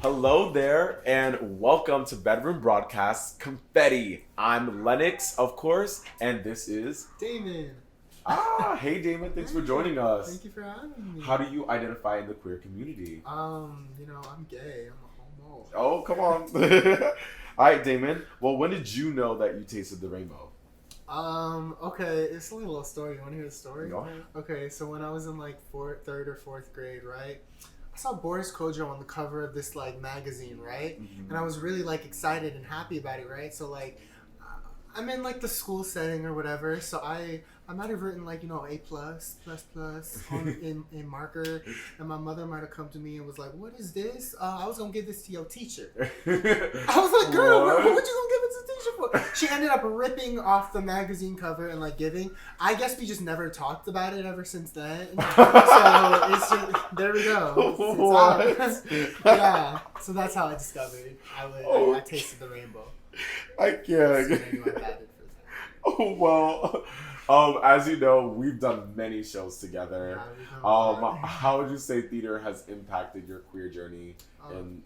Hello there, and welcome to Bedroom Broadcast Confetti. I'm Lennox, of course, and this is Damon. Hey Damon, thanks for joining us. Thank you for having me. How do you identify in the queer community? I'm gay. I'm a homo. Oh, come on. All right, Damon. Well, when did you know that you tasted the rainbow? Okay, it's a little story. You want to hear the story? Go ahead. Okay, so when I was in like third or fourth grade, right? I saw Boris Kodjoe on the cover of this like magazine, right? Mm-hmm. And I was really like excited and happy about it, right? So like, I'm in like the school setting or whatever, so I might have written like A plus on in marker, and my mother might have come to me and was like, "What is this? I was gonna give this to your teacher." I was like, "Girl, what you gonna give it to the teacher for?" She ended up ripping off the magazine cover and like giving. I guess we just never talked about it ever since then. So it's just, there we go. It's yeah. So that's how I discovered. I tasted the rainbow. I can't. Oh, well, as you know, we've done many shows together. How would you say theater has impacted your queer journey? And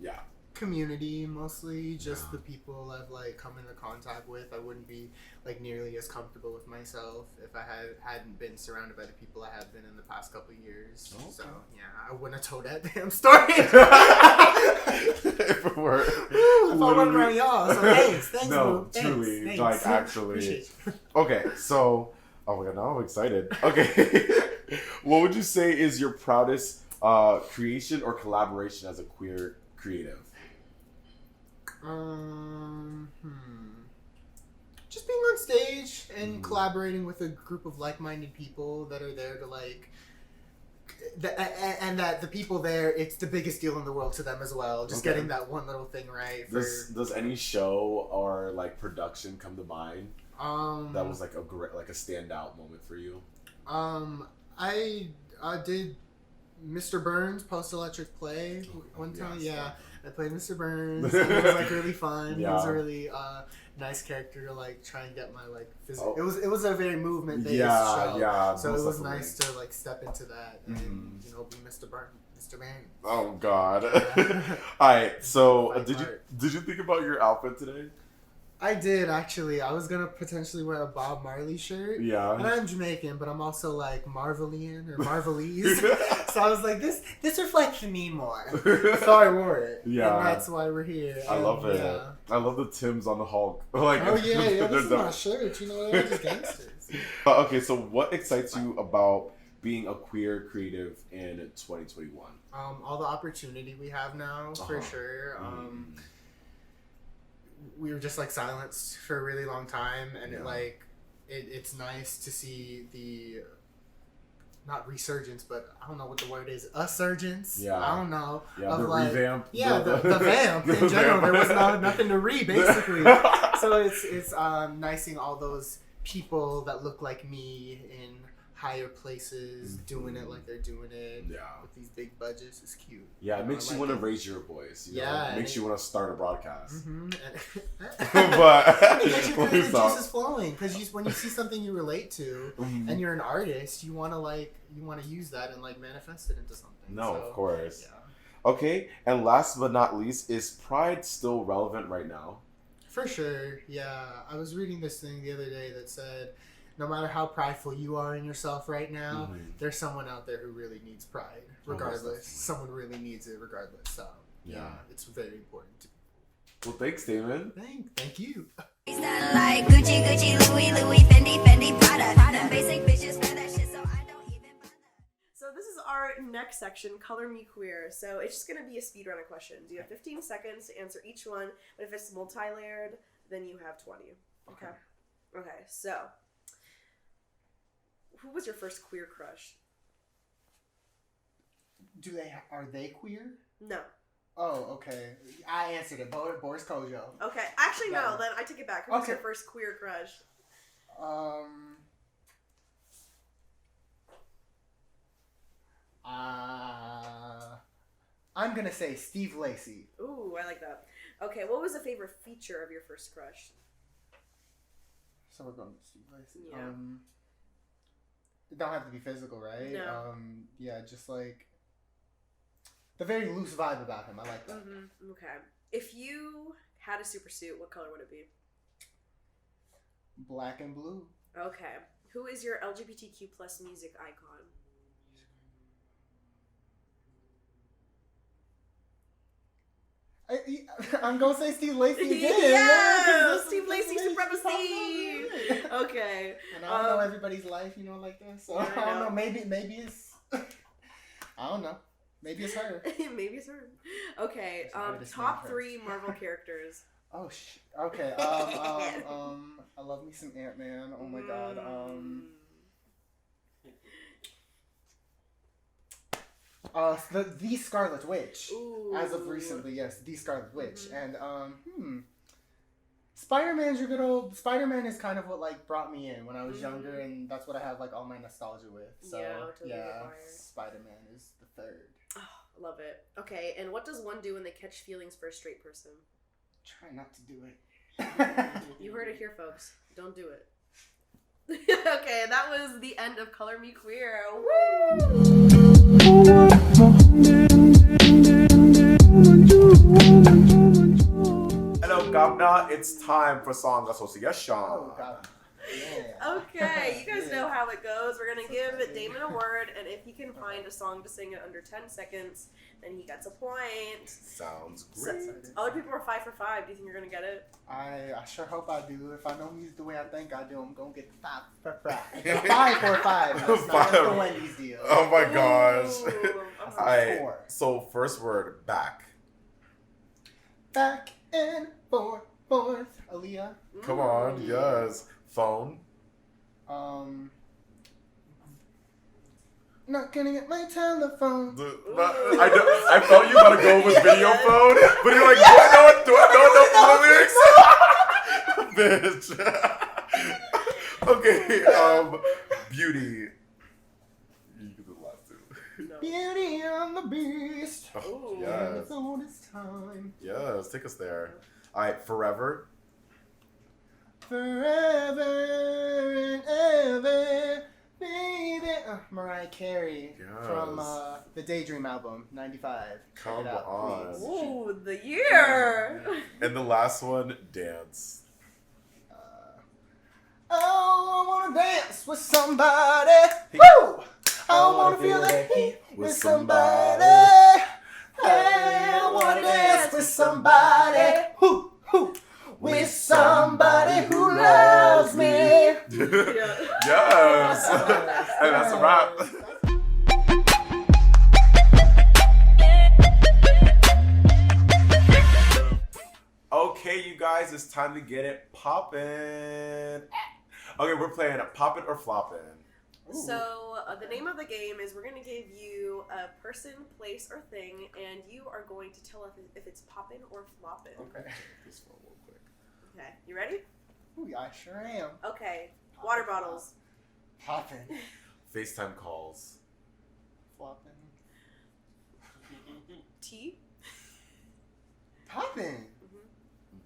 yeah. Community, mostly just the people I've like come into contact with. I wouldn't be like nearly as comfortable with myself if I hadn't been surrounded by the people I have been in the past couple of years. Okay. So yeah, I wouldn't have told that damn story if it were. If I wasn't around y'all. So thanks, no, boo. truly, thanks. like actually. Okay, so oh my god, now I'm excited. Okay, what would you say is your proudest creation or collaboration as a queer creative? Just being on stage and collaborating with a group of like-minded people that are there to like, and that the people there, it's the biggest deal in the world to them as well. Just getting that one little thing right. Does any show or like production come to mind? That was like a standout moment for you. I did Mr. Burns post-electric play one time. Yeah. I played Mr. Burns. And it was like really fun. Yeah. He was a really nice character to like try and get my like physical. It was a very movement based show. Yeah. So it was nice to like step into that and be Mr. Burns. Mr. Burns. Oh God. All right. So did you think about your outfit today? I did actually. I was gonna potentially wear a Bob Marley shirt. Yeah. And I'm Jamaican, but I'm also like Marvelian or Marvelese. So I was like, this reflects me more. So I wore it. Yeah. And that's why we're here. I love it. Yeah. I love the Timbs on the Hulk. Like, oh yeah, this is my shirt. You know, they're just gangsters. Okay, so what excites you about being a queer creative in 2021? All the opportunity we have now, for sure. We were just like silenced for a really long time, and it's nice to see the not resurgence, but I don't know what the word is, surgence. Yeah, I don't know. Yeah, of the like, revamp. Yeah, the vamp in general. There was nothing to read basically. So it's nice seeing all those people that look like me in higher places doing it like they're doing it. Yeah. With these big budgets, it's cute. Yeah, it makes you want to raise your voice. It makes you want to start a broadcast. But it gets your creative juices flowing because when you see something you relate to and you're an artist, you want to use that and like manifest it into something. No, of course. Yeah. Okay, and last but not least, is pride still relevant right now? For sure. Yeah, I was reading this thing the other day that said, no matter how prideful you are in yourself right now, there's someone out there who really needs pride, regardless. Someone really needs it, regardless. So, yeah, it's very important. Well, thanks, Damon. Thank you. Like Gucci, Louis, Fendi, Prada. Basic bitches wear that shit, so I don't even bother. So this is our next section, Color Me Queer. So it's just going to be a speed run of questions. You have 15 seconds to answer each one, but if it's multi-layered, then you have 20. Okay, so who was your first queer crush? Are they queer? No. Oh, okay. I answered it. Boris Kodjoe. Okay. Actually, no. Then I take it back. Who was your first queer crush? I'm gonna say Steve Lacy. Ooh, I like that. Okay, what was the favorite feature of your first crush? So we're going with Steve Lacy. Yeah. It don't have to be physical, right? No. Yeah, just like the very loose vibe about him. I like that. Okay. If you had a super suit, what color would it be? Black and blue. Okay. Who is your LGBTQ plus music icon? I'm gonna say Steve Lacy again. Yeah, Steve Lacy supremacy. Okay. And I don't know everybody's life, like this. So I don't know. Maybe it's. I don't know. Maybe it's her. Maybe it's her. Okay. Top 3 Marvel characters. Oh okay. I love me some Ant-Man. Oh my god. The Scarlet Witch. Ooh. As of recently, yes, the Scarlet Witch. And Spider-Man's your good old. Spider-Man is kind of what brought me in when I was younger, and that's what I have all my nostalgia with. So totally Spider-Man is the third. Oh, I love it. Okay, and what does one do when they catch feelings for a straight person? Try not to do it. You heard it here, folks. Don't do it. Okay, that was the end of Color Me Queer. Woo! Hello, Governor. It's time for Song Association. Oh, God. Yeah. Okay, you guys know how it goes. We're going to give Damon a word, and if he can find a song to sing in under 10 seconds, then he gets a point. Sounds great. Other people are 5 for 5. Do you think you're going to get it? I sure hope I do. If I know music the way I think I do, I'm going to get 5 for 5. 5 for 5. That's not the Wendy's deal. Oh my gosh. Ooh, Alright, so first word, back. Back and forth. Aaliyah. Come on, yes. Phone. Not gonna get my telephone. I felt you about to go with video phone, but you're like, do I know the lyrics? Bitch. Okay, beauty. You can do the last two. No. Beauty and the Beast. Oh, yes. So this time. Yes, take us there. Alright, forever. Forever and ever, baby. Mariah Carey from the Daydream album, 95. Come Check it out, on. please. Ooh, the year. And the last one, dance. Oh, I wanna dance with somebody. Woo! I wanna feel the heat with somebody. Hey, I wanna dance with somebody. Who? With somebody who loves me. Yes. And that's a wrap. Okay, you guys, it's time to get it poppin'. Okay, we're playing Poppin' or Floppin'. So, the name of the game is we're going to give you a person, place, or thing, and you are going to tell us if it's poppin' or floppin'. Okay. This one real quick. Okay, you ready? Ooh, I sure am. Okay, water bottles. Poppin'. FaceTime calls. Floppin'. Tea. Poppin'.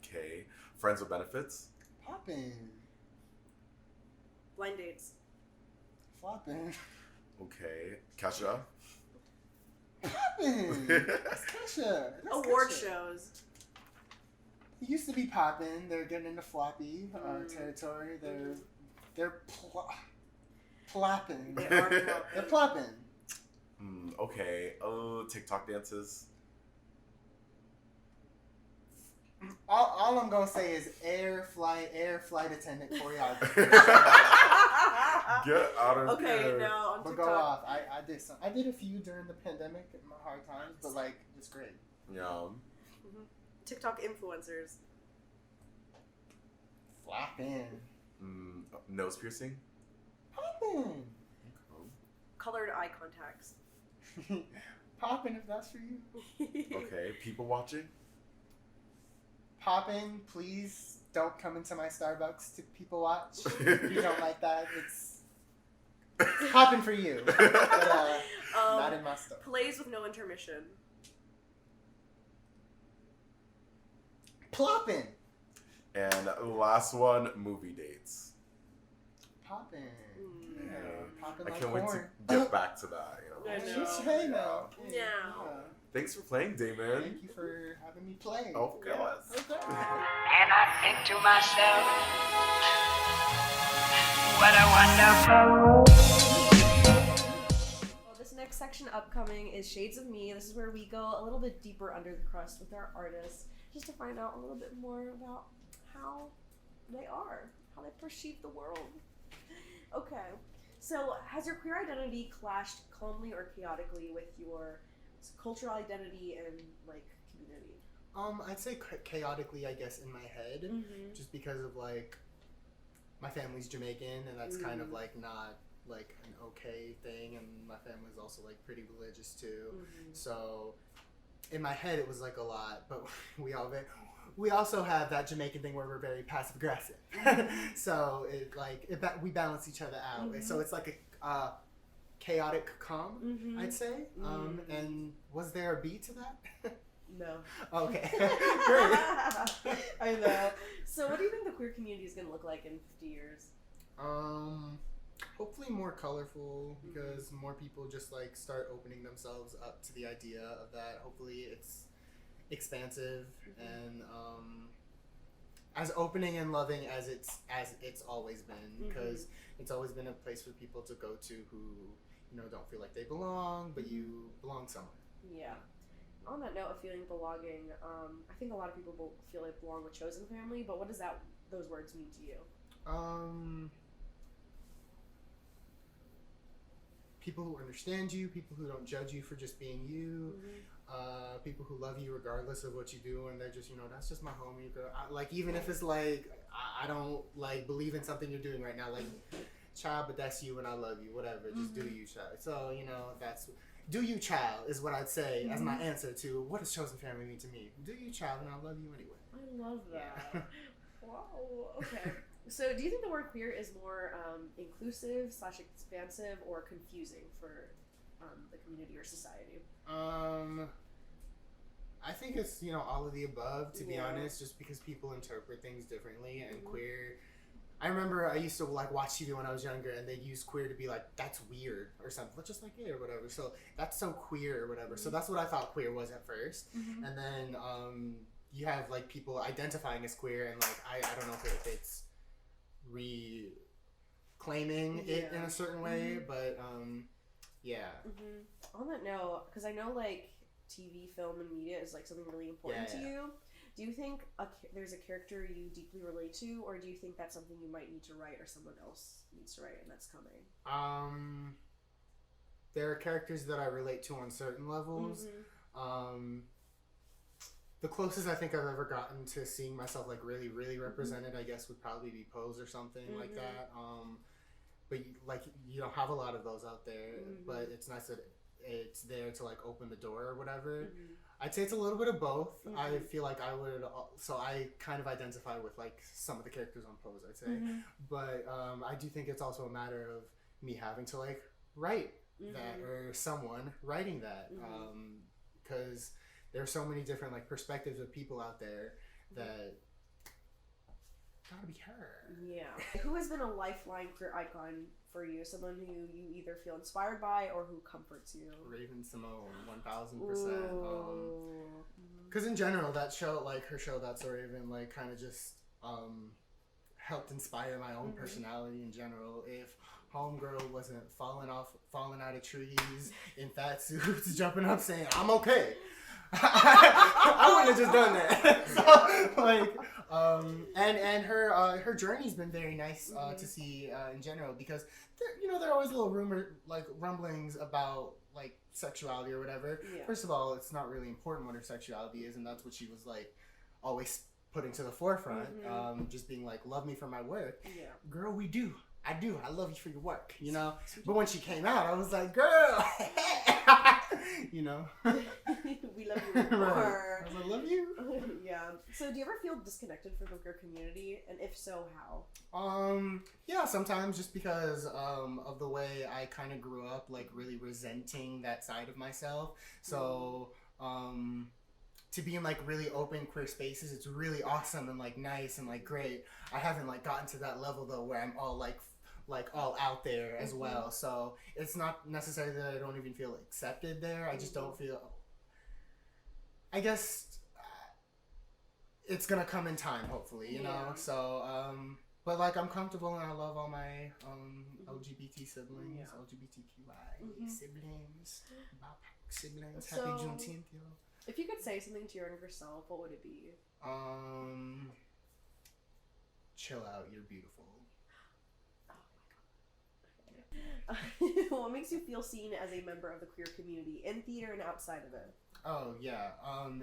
Okay. Friends with benefits. Poppin'. Blind dates. Floppin'. Okay. Kesha. Poppin'. That's Kesha. Award shows. It used to be poppin'. They're getting into floppy territory. They're plopping. They are flopping. They're plopping. Okay. TikTok dances. All I'm gonna say is air flight attendant choreography. Get out of Okay, here. now on But TikTok. go off. I did some. I did a few during the pandemic in my hard times, but it's great. Yum. TikTok influencers. Flopping. Nose piercing. Popping. Colored eye contacts. Popping if that's for you. Okay. People watching. Popping, please don't come into my Starbucks to people watch. If you don't like that, it's popping for you. But, not in my stuff. Plays with no intermission. Plopping. And the last one, movie dates. Popping. Yeah. Popping I like can't corn. wait to get back to that. I know. Hey now. Yeah. Thanks for playing, Damon. Thank you for having me play. Of course. Okay. And I think to myself, what a wonderful. Well, this next section upcoming is Shades of Me. This is where we go a little bit deeper under the crust with our artists, just to find out a little bit more about how they are, how they perceive the world. Okay, so has your queer identity clashed calmly or chaotically with your cultural identity and like community? I'd say chaotically, I guess, in my head, just because of like my family's Jamaican, and that's kind of like not like an okay thing, and my family's also like pretty religious too. So in my head, it was like a lot, but we also have that Jamaican thing where we're very passive aggressive. So we balance each other out. So it's like a chaotic calm, I'd say. And was there a beat to that? No. Okay. Great. I know. So what do you think the queer community is going to look like in 50 years? Hopefully more colorful, because more people just like start opening themselves up to the idea of that. Hopefully it's expansive and as opening and loving as it's always been, because it's always been a place for people to go to who, you know, don't feel like they belong, but you belong somewhere. Yeah. On that note of feeling belonging, I think a lot of people feel they belong with chosen family, but what does those words mean to you? People who understand you, people who don't judge you for just being you, people who love you regardless of what you do, and they're just, you know, that's just my homie. Like, even if it's like, I don't like believe in something you're doing right now, like, child, but that's you and I love you, whatever, just do you, child. So, you know, that's, do you, child, is what I'd say as my answer to what does chosen family mean to me. Do you, child, and I love you anyway. I love that. Wow. Okay. So, do you think the word queer is more inclusive / expansive or confusing for the community or society? I think it's, you know, all of the above, to be honest, just because people interpret things differently, and queer. I remember I used to like watch TV when I was younger, and they'd use queer to be like, that's weird or something, but just like gay or whatever. So that's so queer or whatever. So that's what I thought queer was at first, and then you have like people identifying as queer, and like I don't know if it's reclaiming it in a certain way, but On that note, because I know like TV, film, and media is like something really important to you. Do you think there's a character you deeply relate to, or do you think that's something you might need to write, or someone else needs to write, and that's coming? There are characters that I relate to on certain levels. The closest I think I've ever gotten to seeing myself like really, really represented, I guess, would probably be Pose or something like that. But like, you don't have a lot of those out there, but it's nice that it's there to like open the door or whatever. I'd say it's a little bit of both. I feel like I would, so I kind of identify with like some of the characters on Pose, I'd say. But I do think it's also a matter of me having to like write that, or someone writing that, because there are so many different like perspectives of people out there that gotta be her. Yeah. Who has been a lifeline queer icon for you? Someone who you either feel inspired by or who comforts you? Raven Simone, 1000%. Because in general, that show, like her show, That's So Raven, like kind of just helped inspire my own personality in general. If Homegirl wasn't falling out of trees in fat suits, jumping up saying, I'm okay, I wouldn't have just done that. So, like, and her journey's been very nice to see in general, because there are always little rumblings about like sexuality or whatever. First of all, it's not really important what her sexuality is, and that's what she was like always putting to the forefront. Just being like, love me for my work. Girl, we do. I do. I love you for your work, you know? But when she came out, I was like, girl, you know? We love you more. Right. I was like, love you. Yeah. So do you ever feel disconnected from the queer community? And if so, how? Yeah, sometimes, just because of the way I kind of grew up, like really resenting that side of myself. So, to be in like really open queer spaces, it's really awesome and like nice and like great. I haven't like gotten to that level though where I'm all like all out there as well. So it's not necessarily that I don't even feel accepted there. I just don't feel, I guess it's gonna come in time, hopefully, you know. So, but like I'm comfortable and I love all my LGBT siblings, LGBTQA siblings, BIPOC siblings. So, Happy Juneteenth, yo. If you could say something to your younger self, what would it be? Chill out, you're beautiful. What makes you feel seen as a member of the queer community in theater and outside of it? Oh yeah,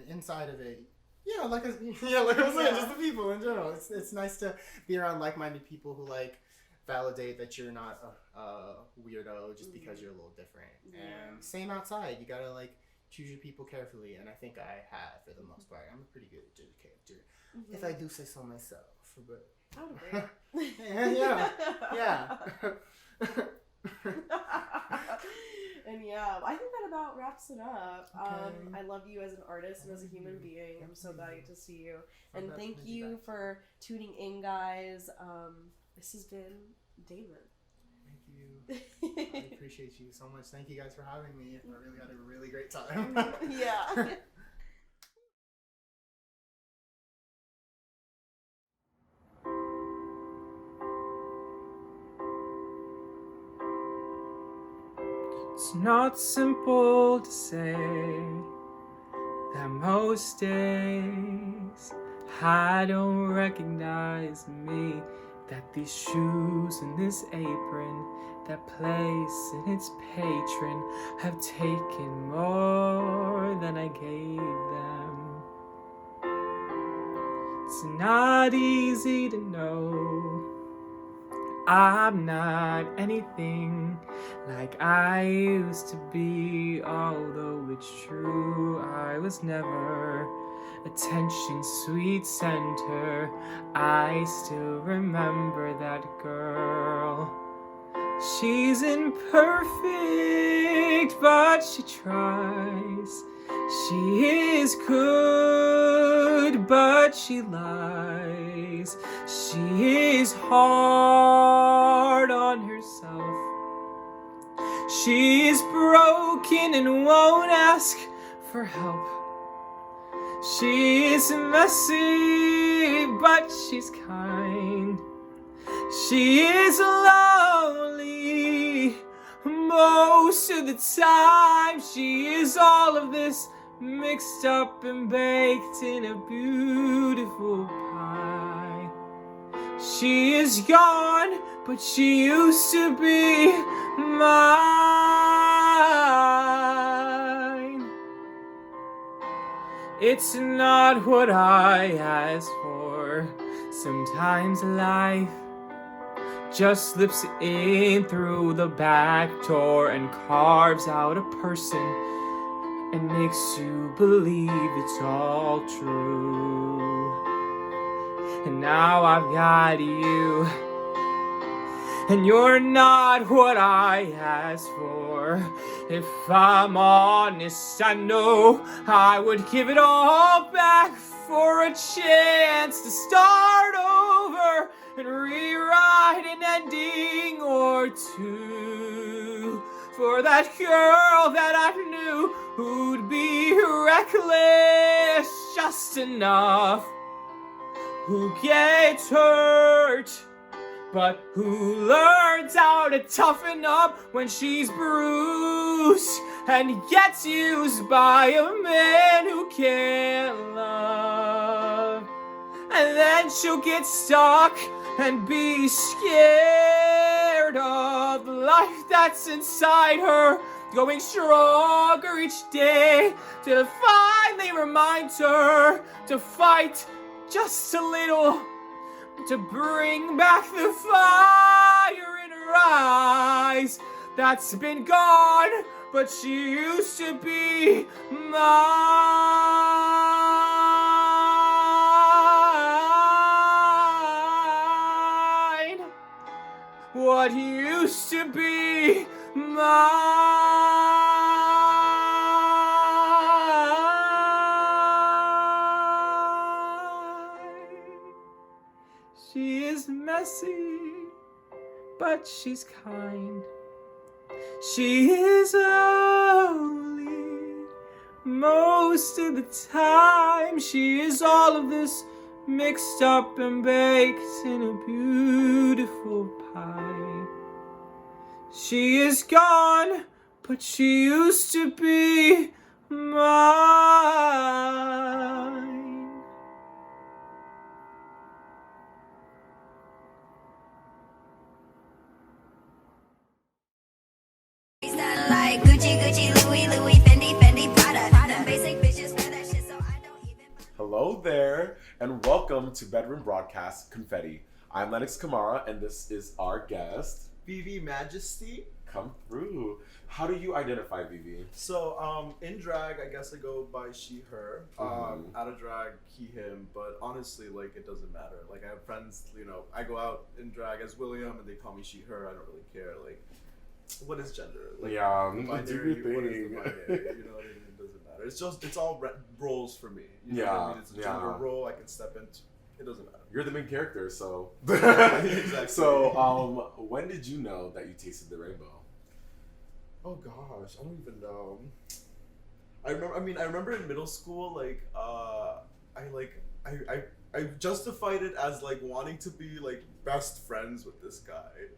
inside of it, yeah, like I was saying, just the people in general. It's nice to be around like-minded people who like validate that you're not a weirdo just because you're a little different. And same outside, you gotta like choose your people carefully, and I think I have for the most part. I'm a pretty good character, if I do say so myself. But I would agree. yeah. And yeah, I think that about wraps it up. Okay. I love you as an artist and as a human being. I'm so glad to see you. And thank you for tuning in, guys. This has been Damon. Thank you. I appreciate you so much. Thank you guys for having me. I really had a really great time. Yeah. It's not simple to say that most days I don't recognize me, that these shoes and this apron, that place and its patron have taken more than I gave them. It's not easy to know I'm not anything like I used to be, although it's true I was never attention sweet center. I still remember that girl. She's imperfect, but she tries. She is good, but she lies. She is hard on herself. She is broken and won't ask for help. She is messy, but she's kind. She is lonely most of the time. She is all of this mixed up and baked in a beautiful pie. She is gone, but she used to be mine. It's not what I asked for. Sometimes life just slips in through the back door and carves out a person and makes you believe it's all true. And now I've got you, and you're not what I asked for. If I'm honest, I know I would give it all back for a chance to start over and rewrite an ending or two for that girl that I knew who'd be reckless just enough, who gets hurt but who learns how to toughen up when she's bruised and gets used by a man who can't love. And then she'll get stuck and be scared of the life that's inside her, going stronger each day till it finally reminds her to fight just a little, to bring back the fire in her eyes that's been gone, but she used to be mine. What used to be mine. She is messy, but she's kind. She is only most of the time, she is all of this mixed up and baked in a beautiful pie. She is gone, but she used to be mine. Like Gucci, Gucci, Louis, Louis, Fendi, Fendi, Prada. Them basic bitches wear that shit, so I don't even. Hello there, and welcome to Bedroom Broadcast Confetti. I'm Lennox Kamara, and this is our guest. VeeV Majesty. Come through. How do you identify VeeV? So, in drag, I guess I go by she, her. Mhm. Out of drag, he, him. But honestly, like, it doesn't matter. Like, I have friends, you know, I go out in drag as William, and they call me she, her. I don't really care. Like, what is gender? Like, Yeah, the do binary, your what is the thing. binary? You know what I mean? It doesn't matter. It's all roles for me. You know what Yeah, I mean? It's a gender yeah. role I can step into. It doesn't matter. You're the main character, so. Exactly. So, when did you know that you tasted the rainbow? Oh gosh, I don't even know. I remember in middle school, like, I justified it as like wanting to be like best friends with this guy,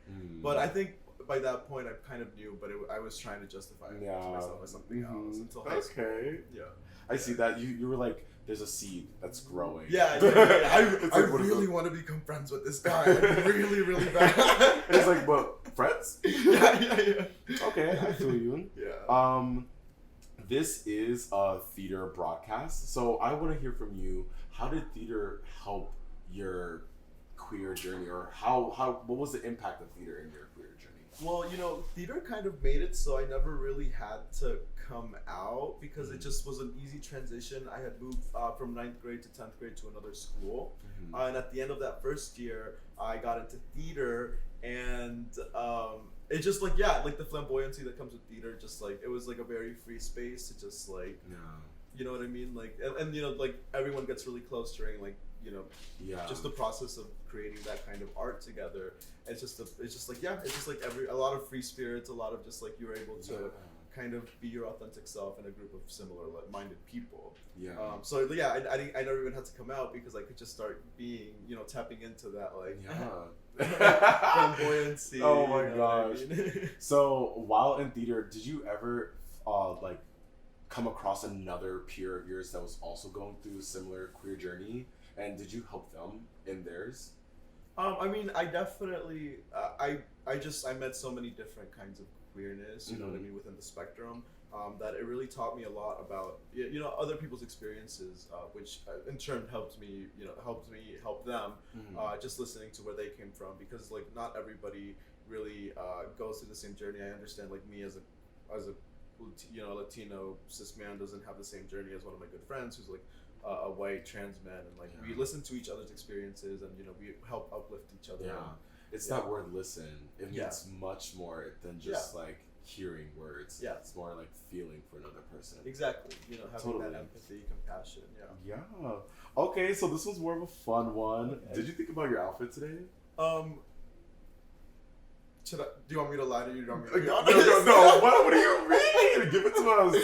but I think by that point I kind of knew, but I was trying to justify it to myself as something else until high school. Okay. Yeah. I see that. You were like, there's a seed that's growing. Yeah. It's I like, what is really it? want to become friends with this guy. Like, really, really bad. And it's like, but friends? yeah. Okay, I feel you. Yeah. This is a theater broadcast, so I want to hear from you. How did theater help your queer journey, or what was the impact of theater in your queer journey? Well, you know, theater kind of made it so I never really had to come out because it just was an easy transition. I had moved from 9th grade to 10th grade to another school. And at the end of that first year, I got into theater, and it just like the flamboyancy that comes with theater, just like it was like a very free space to just like, you know what I mean, like and you know, like everyone gets really close during like, you know, just the process of creating that kind of art together. It's just like a lot of free spirits, a lot of just like you're able to kind of be your authentic self in a group of similar minded people. I never even had to come out because I could just start being, you know, tapping into that like flamboyancy. Oh my you know what I gosh. mean? So while in theater, did you ever like come across another peer of yours that was also going through a similar queer journey, and did you help them in theirs? I mean, I definitely, I met so many different kinds of queerness, you know what I mean, within the spectrum, that it really taught me a lot about, you know, other people's experiences, which in turn helped me help them, just listening to where they came from, because like not everybody really goes through the same journey. I understand like me as a you know, Latino cis man doesn't have the same journey as one of my good friends who's like a white trans man, and like we listen to each other's experiences, and you know, we help uplift each other. It's that word listen. It means much more than just like hearing words. It's more like feeling for another person. Exactly. You know, having that empathy, compassion. Yeah. Okay, so this was more of a fun one. Okay. Did you think about your outfit today? Do you want me to lie to you? No. What do you mean? Give it to us.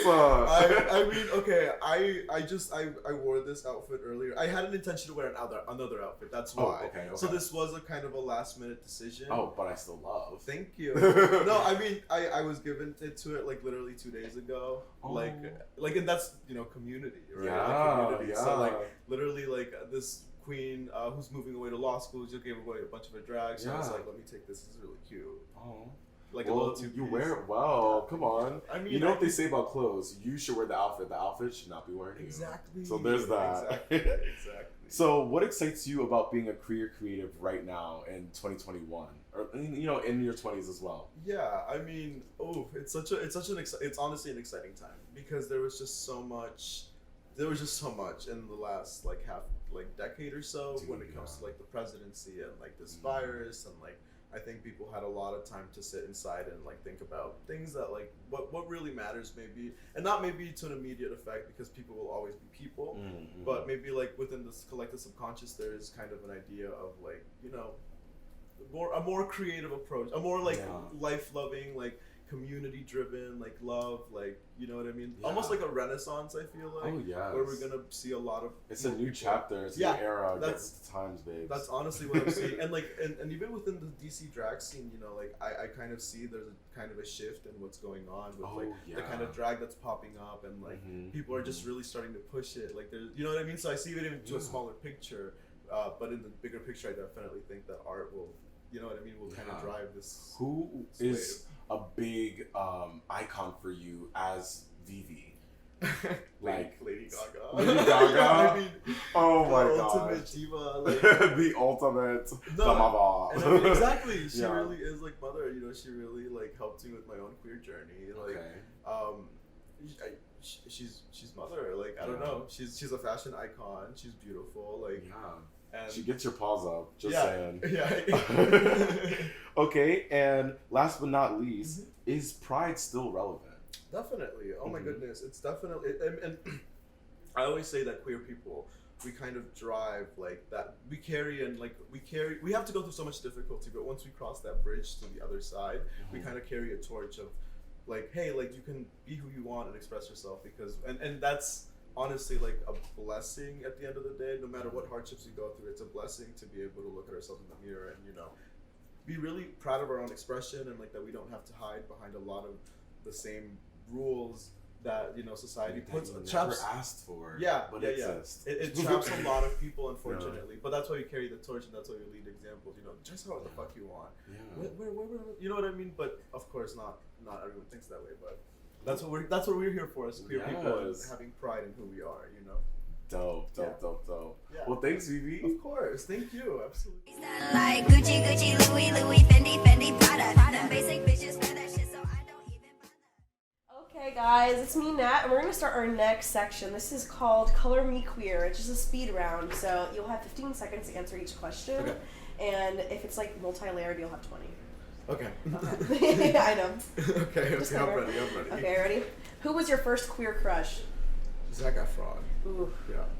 I mean, okay. I wore this outfit earlier. I had an intention to wear another outfit. That's why. Okay. So this was a kind of a last minute decision. Oh, but I still love. Thank you. No, I mean, I was given to it like literally 2 days ago. Oh. Like, and that's, you know, community, right? Yeah. Like community. So like literally like this queen who's moving away to law school just gave away a bunch of her drag, so I was like, let me take this. This is really cute. Oh, like a little two-piece. You wear it well. Come on. I mean, you know what they say about clothes? You should wear the outfit. The outfit should not be wearing you. Exactly. So there's that. Exactly. So what excites you about being a queer creative right now in 2021, or you know, in your 20s as well? Yeah, I mean, it's honestly an exciting time because there was just so much in the last like decade or so when it comes to like the presidency and like this virus, and like I think people had a lot of time to sit inside and like think about things that like what really matters, maybe, and not maybe to an immediate effect because people will always be people, but maybe like within this collective subconscious there is kind of an idea of like, you know, a more creative approach, a more like life loving, like community driven, like love, like, you know what I mean? Yeah. Almost like a renaissance, I feel like. Oh yeah. Where we're gonna see a lot of. It's a new chapter. It's a Yeah, new era. that's- That's the times, babe. That's honestly what I'm seeing, and like, and even within the DC drag scene, you know, like I kind of see there's a kind of a shift in what's going on with like the kind of drag that's popping up, and like people are just really starting to push it. Like there's, you know what I mean? So I see it even to a smaller picture, but in the bigger picture, I definitely think that art will, you know what I mean, will kind of drive this. Who wave. is a big icon for you as VeeV? Like Lady Gaga. Lady Gaga? I mean, Oh the my ultimate gosh. diva, like. The ultimate No, Damava. and I mean, exactly. She Yeah. really is like mother. You know, she really like helped me with my own queer journey. Like, she's mother. Like, I don't know. She's a fashion icon. She's beautiful. Like, Yeah. and She gets your paws up. Just yeah, saying. yeah. Okay, and last but not least, is pride still relevant? Definitely. Oh my goodness, it's definitely. And I always say that queer people, we kind of drive like that. We carry and like we have to go through so much difficulty, but once we cross that bridge to the other side, we kind of carry a torch of like, hey, like you can be who you want and express yourself, because and that's honestly like a blessing at the end of the day. No matter what hardships we go through, it's a blessing to be able to look at ourselves in the mirror and, you know, be really proud of our own expression, and like that we don't have to hide behind a lot of the same rules that, you know, society puts traps. Asked for. Yeah, but yeah, exists. It traps a lot of people, unfortunately. But that's why you carry the torch, and that's why you lead examples. You know, dress how the fuck you want. Yeah. Where, you know what I mean? But of course, not everyone thinks that way. But that's what we're here for, as queer people, and having pride in who we are. You know. Dope. Yeah. Well, thanks, VeeV. Of course, thank you. Absolutely. Like Gucci, Gucci, Louis, Louis, Fendi, Fendi, Prada. Them basic bitches wear that shit, so I don't even bother. Okay, guys, it's me, Nat, and we're gonna start our next section. This is called Color Me Queer. It's just a speed round, so you'll have 15 seconds to answer each question. Okay. And if it's like multi-layered, you'll have 20. Okay. Okay. I know. Okay. Disclaimer. I'm ready. Okay, ready? Who was your first queer crush? Zac Efron. Ooh.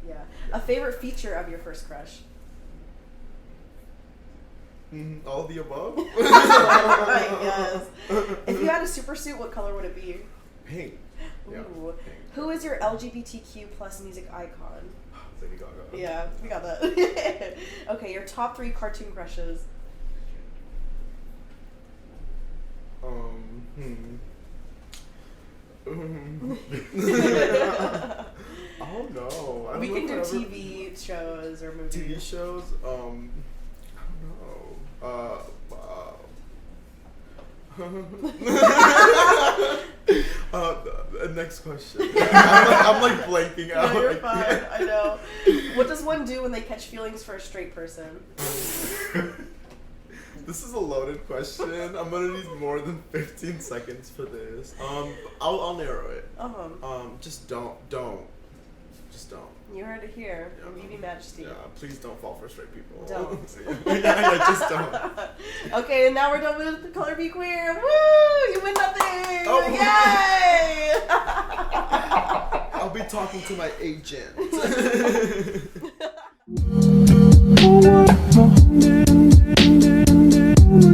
Yeah. A favorite feature of your first crush? All of the above. Yes. If you had a super suit, what color would it be? Pink. Yeah. Ooh. Pink. Who is your LGBTQ plus music icon? Lady Gaga. Yeah, we got that. Okay, your top 3 cartoon crushes. Oh no. I We don't can know do if I ever- TV shows or movies. TV shows. I don't know. Next question. I'm like blanking out. No, you're fine. I know. What does one do when they catch feelings for a straight person? This is a loaded question. I'm gonna need more than 15 seconds for this. I'll narrow it. Just don't. Just don't. You heard it here from Yeah. VeeV Majesty. Yeah, please don't fall for straight people. Don't. yeah, just don't. Okay, and now we're done with the Color Be Queer. Woo! You win nothing! Oh. Yay! I'll be talking to my agent.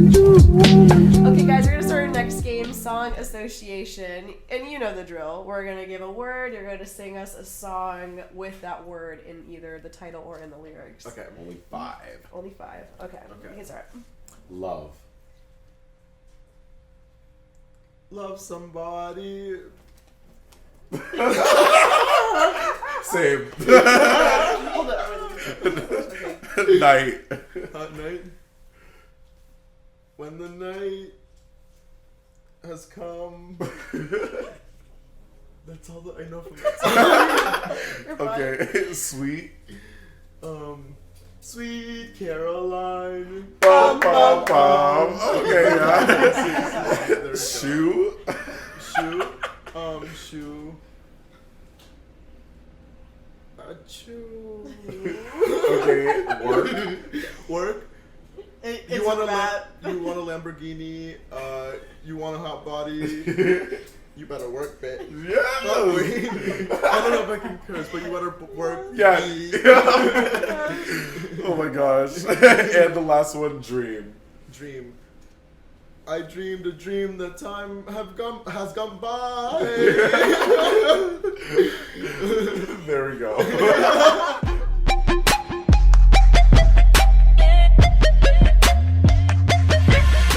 Okay, guys, we're gonna start our next game, Song Association. And you know the drill. We're gonna give a word, you're gonna sing us a song with that word in either the title or in the lyrics. Okay. Only 5. Only 5. Okay, we can start. Love. Love somebody. Same. Hold up. Okay. Night. Hot night. When the night has come. That's all that I know from that song. You're fine. Okay. Sweet. Sweet Caroline. Bum, bum, bum. Okay, yeah. There we go. Shoe. Shoe. Shoe. Achoo. Okay. Work. Work. It's You want a a rap. you want a Lamborghini? You want a hot body? You better work, bitch. Yeah. Oh, wait. I don't know if I can curse, but you better work. Yeah. Oh my gosh. And the last one, dream. Dream. I dreamed a dream that time has gone by. There we go.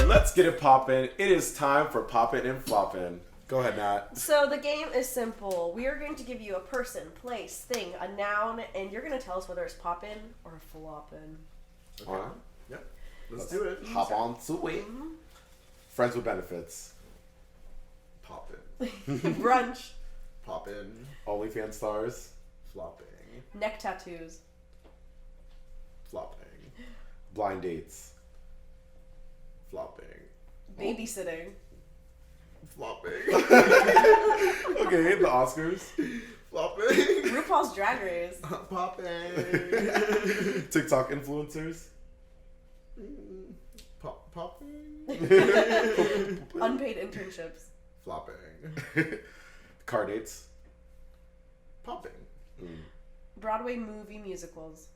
Let's get it poppin'. It is time for poppin' and floppin'. Go ahead, Nat. So the game is simple. We are going to give you a person, place, thing, a noun, and you're going to tell us whether it's poppin' or floppin'. All right. Yep. Let's do it. Hop on to it. Friends with benefits. Poppin'. Brunch. Poppin'. OnlyFans stars. Flopping. Neck tattoos. Flopping. Blind dates. Flopping. Babysitting. Flopping. Okay, the Oscars. Flopping. RuPaul's Drag Race. Popping. TikTok influencers. Popping. Unpaid internships. Flopping. Car dates. Popping. Broadway movie musicals.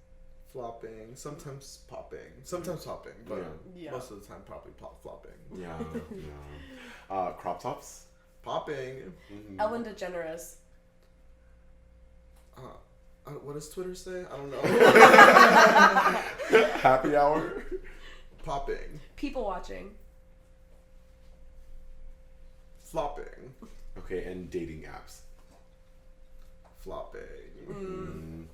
Flopping. Sometimes popping. Sometimes popping, but Yeah. most of the time probably flopping. Yeah. Crop tops. Popping. Ellen DeGeneres. What does Twitter say? I don't know. Happy hour. Popping. People watching. Flopping. Okay, and dating apps. Flopping.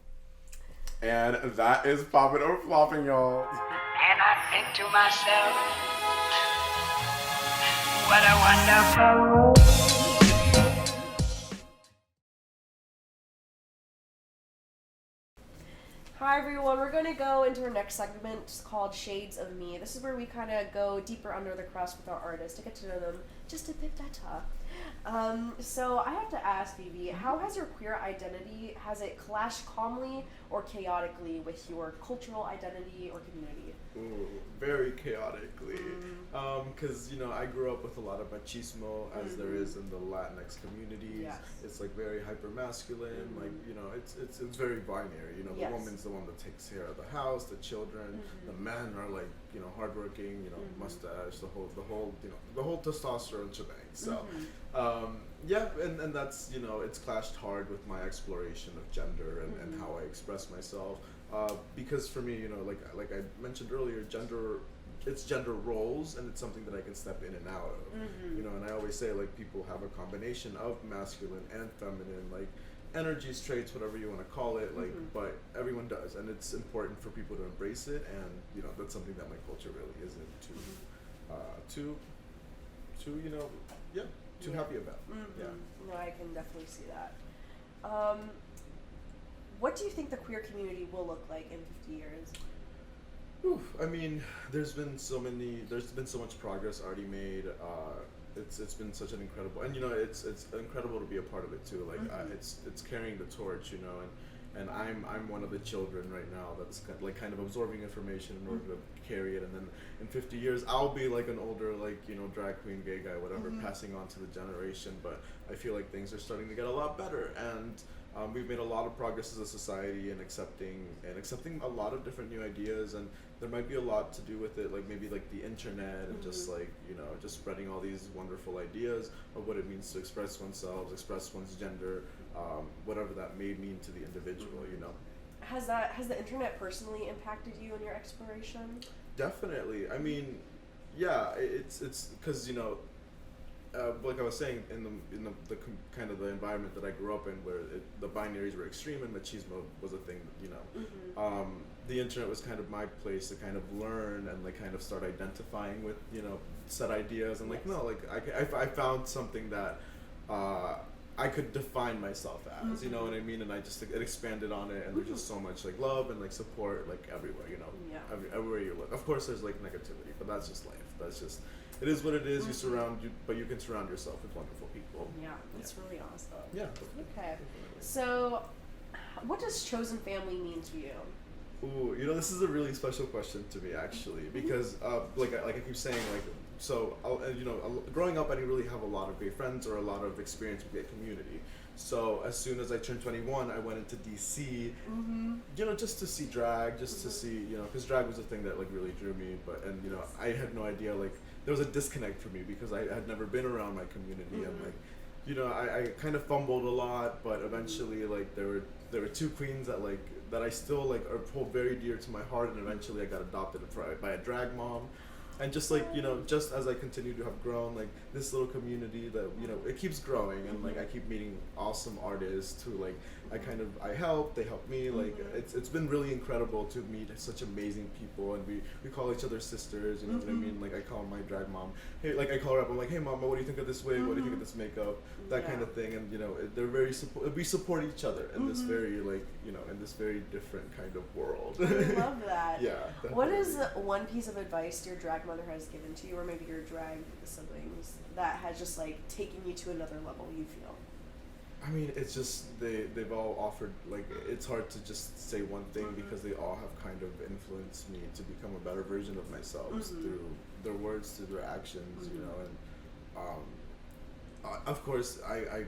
And that is popping or flopping, y'all. And I think to myself, what a wonderful world. Hi everyone, we're going to go into our next segment called Shades of Me. This is where we kind of go deeper under the crust with our artists to get to know them just a bit better. So I have to ask, VeeV, how has your queer identity, has it clashed calmly or chaotically with your cultural identity or community? Ooh, very chaotically. Because, I grew up with a lot of machismo, as there is in the Latinx communities. Yes. It's like very hyper masculine, it's very binary. The Yes. woman's the one that takes care of the house, the children, the men are like, hardworking, mustache, the whole testosterone shebang. So, and that's, it's clashed hard with my exploration of gender and how I express myself. Because for me, like I mentioned earlier, it's gender roles, and it's something that I can step in and out of. And I always say, like, people have a combination of masculine and feminine, like, energies, traits, whatever you want to call it, like, but everyone does, and it's important for people to embrace it, and that's something that my culture really isn't too happy about. No, I can definitely see that. What do you think the queer community will look like in 50 years? Oof, I mean, there's been so much progress already made. It's been such an incredible, and it's incredible to be a part of it too. Like it's carrying the torch, and I'm one of the children right now that's kind of absorbing information in order to carry it, and then in 50 years I'll be like an older, like, drag queen, gay guy, whatever, passing on to the generation. But I feel like things are starting to get a lot better, and we've made a lot of progress as a society in accepting a lot of different new ideas, and there might be a lot to do with it, like maybe like the internet and just like just spreading all these wonderful ideas of what it means to express oneself, express one's gender, whatever that may mean to the individual. Has the internet personally impacted you in your exploration? Definitely. I mean, yeah, it's because like I was saying, in the kind of the environment that I grew up in, where the binaries were extreme and machismo was a thing, the internet was kind of my place to kind of learn and like kind of start identifying with set ideas, and like I found something that I could define myself as, you know what I mean, and I just it expanded on it, and there's just so much like love and like support like everywhere, everywhere you look. Of course, there's like negativity, but that's just life. That's just. It is what it is. But you can surround yourself with wonderful people. Yeah, that's really awesome. Yeah. Okay. So, what does chosen family mean to you? Ooh, this is a really special question to me, actually, because like I keep saying, like, so growing up, I didn't really have a lot of gay friends or a lot of experience with gay community. So as soon as I turned 21, I went into DC, you know, just to see drag, just to see, you know, because drag was a thing that like really drew me. And you know, I had no idea, like there was a disconnect for me because I had never been around my community, and like, you know, I kind of fumbled a lot, but eventually like there were two queens that I still like hold very dear to my heart, and eventually I got adopted by a drag mom. And just like, you know, just as I continue to have grown, like this little community that, you know, it keeps growing, and like I keep meeting awesome artists who like I help, they help me. Like it's been really incredible to meet such amazing people, and we call each other sisters, you know what I mean? Like I call my drag mom, hey, like I call her up, I'm like, hey mama, what do you think of this wig? What do you think of this makeup? That kind of thing. And you know, they're very we support each other in this very like, you know, in this very different kind of world. I love that. Yeah. What is one piece of advice your drag mother has given to you, or maybe your drag siblings, that has just like taken you to another level, you feel? I mean, it's just they've all offered, like, it's hard to just say one thing because they all have kind of influenced me to become a better version of myself through their words, through their actions, you know. And of course I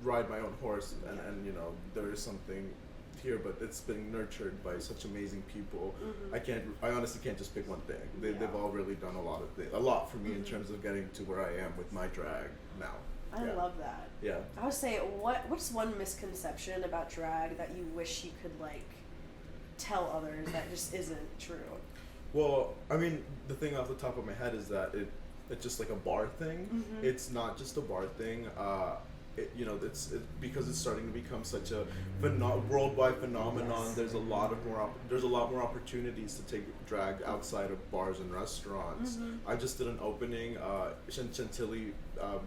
ride my own horse, and you know, there is something here, but it's been nurtured by such amazing people. I honestly can't just pick one thing. They've all really done a lot for me in terms of getting to where I am with my drag now. I love that. Yeah. I would say, what's one misconception about drag that you wish you could like tell others that just isn't true? Well, I mean, the thing off the top of my head is that it's just like a bar thing. It's not just a bar thing. You know, it's because it's starting to become such a worldwide phenomenon. There's a lot more opportunities to take drag outside of bars and restaurants. I just did an opening in Chantilly,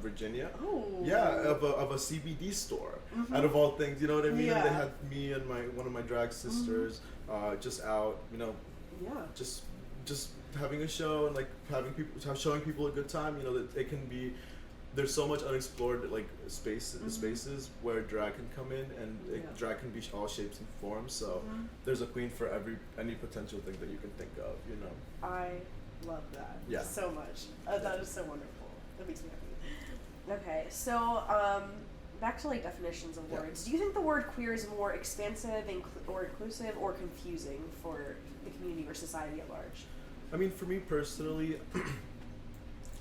Virginia. Oh. Yeah, of a CBD store. Out of all things, you know what I mean? Yeah. And they had me and one of my drag sisters just out, you know, just having a show and like showing people a good time. You know, that it can be. There's so much unexplored like spaces where drag can come in, and drag can be all shapes and forms. So there's a queen for any potential thing that you can think of. You know. I love that so much. That is so wonderful. That makes me happy. Okay, so back to like definitions of words. Do you think the word queer is more expansive or inclusive or confusing for the community or society at large? I mean, for me personally,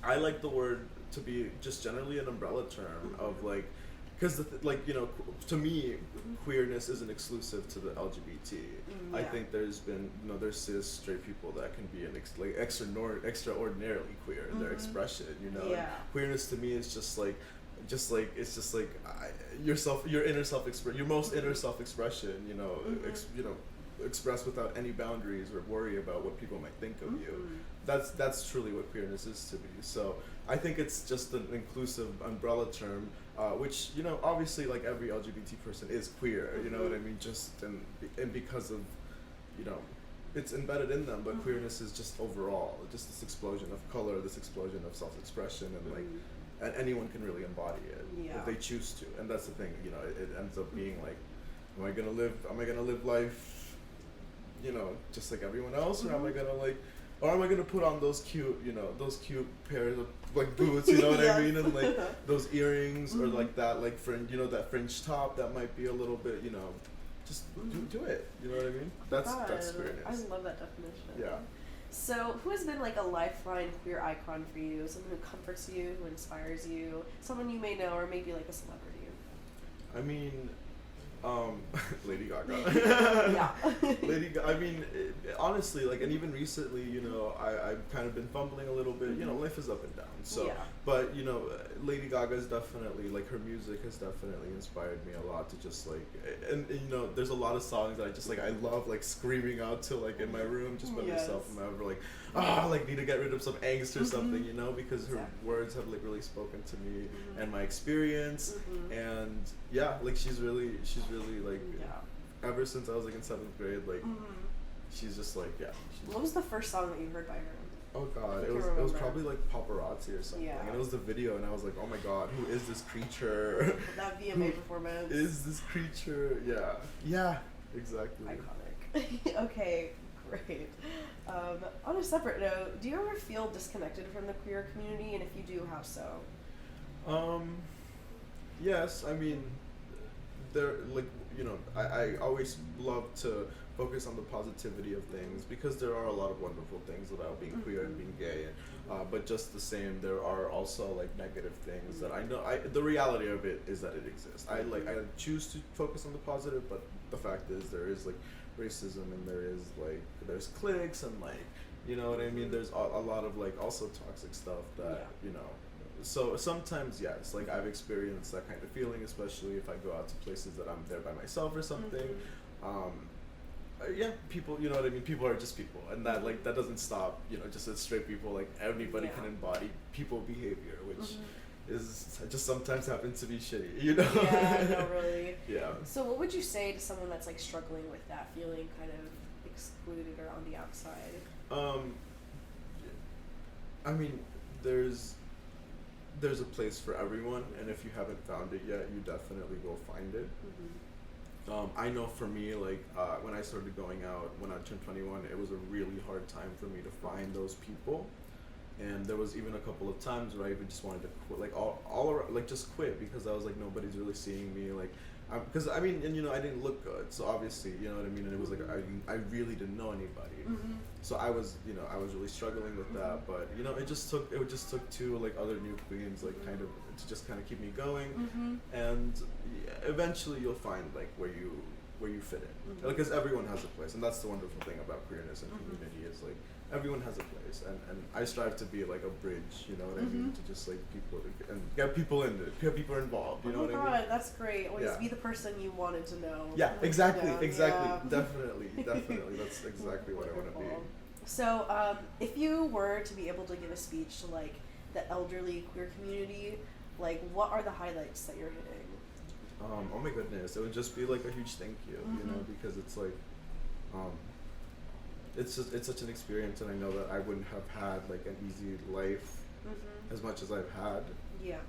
I like the word to be just generally an umbrella term of like, because like, you know, to me, queerness isn't exclusive to the LGBT. I think there's been, you know, there's cis straight people that can be extraordinarily queer in their expression, you know. And queerness to me is your inner self-expression, your most inner self-expression, you know, expressed without any boundaries or worry about what people might think of you. That's truly what queerness is to me. So I think it's just an inclusive umbrella term, which, you know, obviously like every LGBT person is queer, you know what I mean, just and because of, you know, it's embedded in them, but queerness is just overall just this explosion of color, this explosion of self-expression, and like, and anyone can really embody it if they choose to. And that's the thing, you know, it ends up being like, am I gonna live life, you know, just like everyone else, or am I gonna put on those cute pairs of like boots, you know what I mean, and like those earrings, or like that like fringe, you know, that fringe top that might be a little bit, you know, just do it, you know what I mean? That's queerness. I love that definition. Yeah. So who has been like a lifeline queer icon for you? Someone who comforts you, who inspires you, someone you may know, or maybe like a celebrity? I mean, Lady Gaga. I mean, honestly, like, and even recently, you know, I've kind of been fumbling a little bit. You know, life is up and down. So, but you know, Lady Gaga is definitely, like, her music has definitely inspired me a lot to just like, and you know, there's a lot of songs that I just like, I love like screaming out to like in my room just by myself, and I'm ever like, like need to get rid of some angst or something, you know, because her words have like really spoken to me and my experience, and like she's really like ever since I was like in 7th grade, like she's just like What was the first song that you heard by her? Oh god, it was probably like Paparazzi or something, and it was the video, and I was like, oh my god, who is this creature? That VMA performance. Is this creature? Yeah, exactly. Iconic. Okay, great. On a separate note, do you ever feel disconnected from the queer community, and if you do, how so? Yes, I mean, there like I always love to focus on the positivity of things because there are a lot of wonderful things about being queer and being gay, but just the same, there are also like negative things that I know. The reality of it is that it exists. I choose to focus on the positive, but the fact is there is like racism and there's cliques and like you know what I mean. There's a lot of like also toxic stuff that So sometimes, yes, like I've experienced that kind of feeling, especially if I go out to places that I'm there by myself or something. Yeah, people, you know what I mean? People are just people, and that like that doesn't stop, just as straight people, like anybody can embody people behavior, which is just sometimes happens to be shitty, Yeah, no, really. Yeah. So what would you say to someone that's like struggling with that, feeling kind of excluded or on the outside? I mean, there's a place for everyone, and if you haven't found it yet, you definitely will find it. I know for me, like when I started going out when I turned 21, it was a really hard time for me to find those people, and there was even a couple of times where I even just wanted to quit, like all around, like just quit because I was like nobody's really seeing me, like because I mean, and I didn't look good, so obviously you know what I mean, and it was like I really didn't know anybody, so I was really struggling with that, but it just took two like other new queens like kind of to just kind of keep me going, and eventually you'll find like where you fit in, because everyone has a place, and that's the wonderful thing about queerness and community is like everyone has a place, and I strive to be like a bridge, you know what I mean, to just like people and get people in it, get people involved, you know what I mean. That's great. Always be the person you wanted to know. Yeah, exactly. Yeah. Definitely. That's exactly what I want to be. So, if you were to be able to give a speech to like the elderly queer community, like what are the highlights that you're hitting? Oh my goodness, it would just be like a huge thank you, because it's like, it's such an experience, and I know that I wouldn't have had like an easy life as much as I've had. Yeah.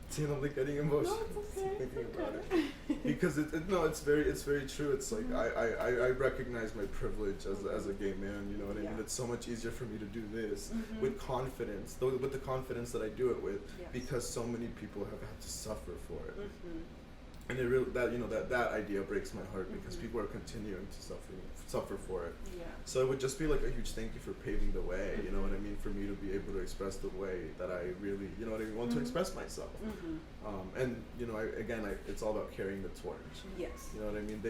See, I'm like getting emotional thinking about it because it's very true. It's like I recognize my privilege as a gay man. You know what I mean? It's so much easier for me to do this with confidence, with the confidence that I do it with, because so many people have had to suffer for it. And it really that idea breaks my heart because people are continuing to suffer for it. Yeah. So it would just be like a huge thank you for paving the way. You know what I mean? For me to be able to express the way that I really, want to express myself. And it's all about carrying the torch. Yes. You know what I mean?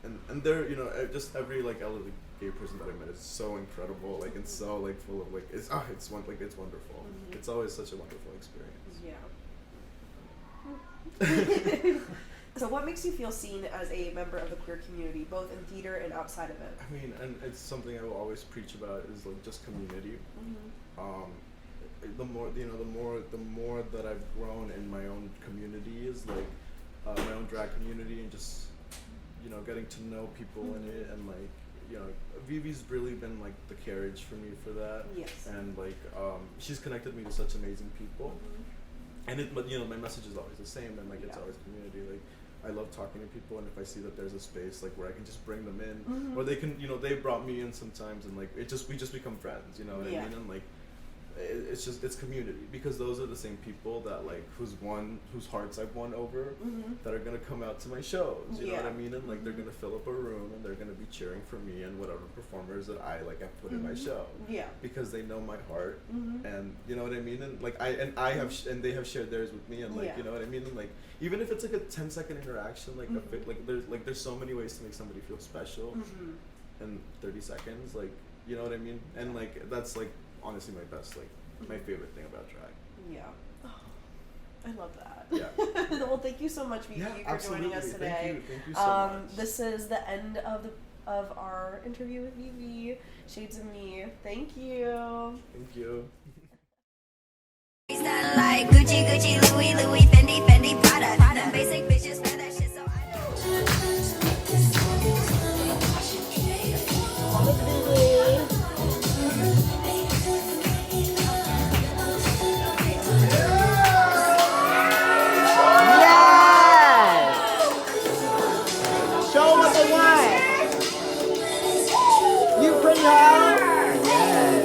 And they're just every like elderly gay person that I met is so incredible, like and so like full of like it's wonderful. It's always such a wonderful experience. Yeah. So what makes you feel seen as a member of the queer community, both in theater and outside of it? I mean, and it's something I will always preach about is like just community. The more that I've grown in my own community is like my own drag community, and just getting to know people in it, and like VeeV's really been like the carriage for me for that. Yes. And like she's connected me to such amazing people. And but my message is always the same, and like it's always community. Like I love talking to people, and if I see that there's a space like where I can just bring them in, or they can, they brought me in sometimes, and like we just become friends. You know what I mean? And like it's community, because those are the same people that like whose hearts I've won over, that are gonna come out to my shows. You know what I mean? And like they're gonna fill up a room, and they're gonna be cheering for me and whatever performers that I like have put in my show. Yeah. Because they know my heart, and you know what I mean. And like and they have shared theirs with me, and like you know what I mean. And like even if it's like a 10-second interaction, like there's so many ways to make somebody feel special in 30 seconds. Like you know what I mean. And like that's like honestly my best, like my favorite thing about drag. Yeah. Oh, I love that. Yeah. Well, thank you so much, VeeV, for joining us today. Thank you so much. This is the end of our interview with VeeV. Shades of Me. Thank you. Thank you. Freestyle like Gucci, Gucci, Louis, Louis, Fendi, Fendi, Prada. Them basic bitches wear that shit, so I Show what they want. You pretty hoe. Yes.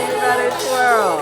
You better twirl.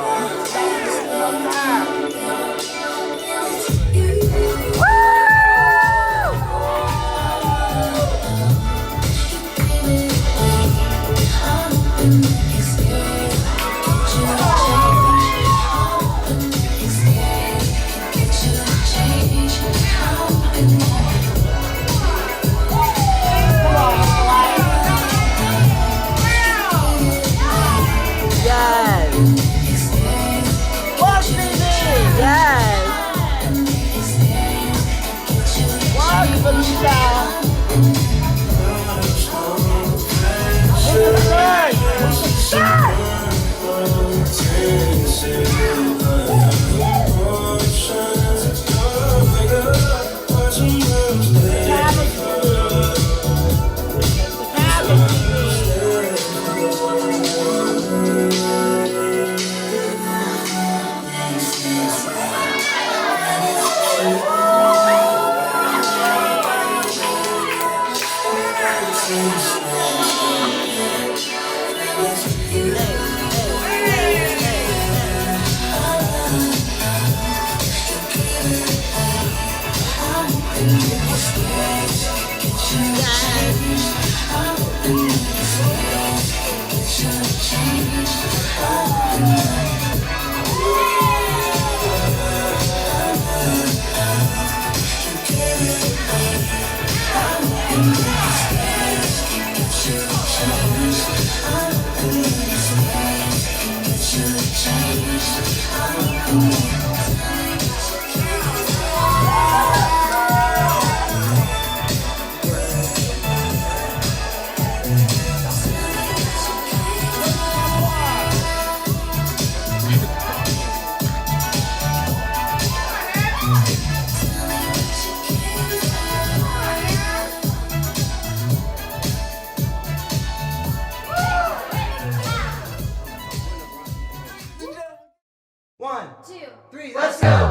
One, two, three, let's go!